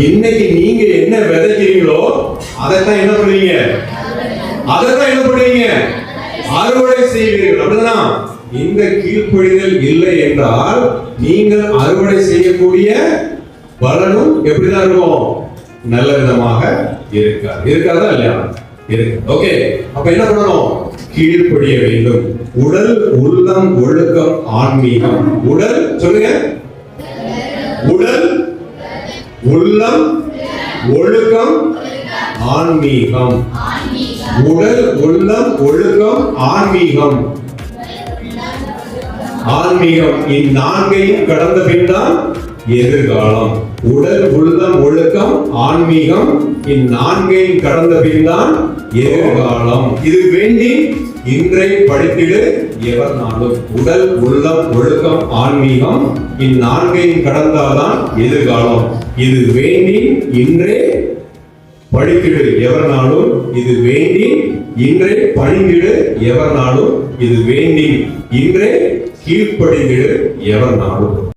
இன்னைக்கு நீங்க என்ன விதைக்கிறீங்களோ அதைத்தான் என்ன பண்ணுவீங்க? அறுவடை செய்வீர்கள். அப்படிதான். இந்த கீழ்ப்படிதல் இல்லை என்றால் நீங்கள் அறுவடை செய்யக்கூடிய பலனும் எப்படிதான் இருக்கும்? நல்ல விதமாக இருக்காதா இல்லையா? இருக்கு. ஓகே, அப்ப என்ன பண்ணணும்? கீழ்ப்படிய வேண்டும். உடல், உள்ளம், ஒழுக்கம், ஆன்மீகம். உடல் சொல்லுங்க. உடல், உள்ளம், ஒழுக்கம், ஆன்மீகம். உடல், உள்ளம், ஒழுக்கம், ஆன்மீகம். ஆன்மீகம் இந்நான்கையும் கடந்த பின் தான் எதிர்காலம். உடல், உள்ளம், ஒழுக்கம், ஆன்மீகம் இந்நான்கையும் கடந்த பின் தான் எதிர்காலம். இது வேண்டி இன்றை படித்திடு எவர் நாளும். உடல், உள்ளம், ஒழுக்கம், ஆன்மீகம் இந்நான்கையும் கடந்தால்தான் எதிர்காலம். இது வேண்டி இன்றே படித்திடு எவர் நாளும். இது வேண்டி இன்றே பணிந்திடு எவர் நாளும். இது வேண்டி இன்றே கீழ்ப்படிந்திடு எவர் நாளும்.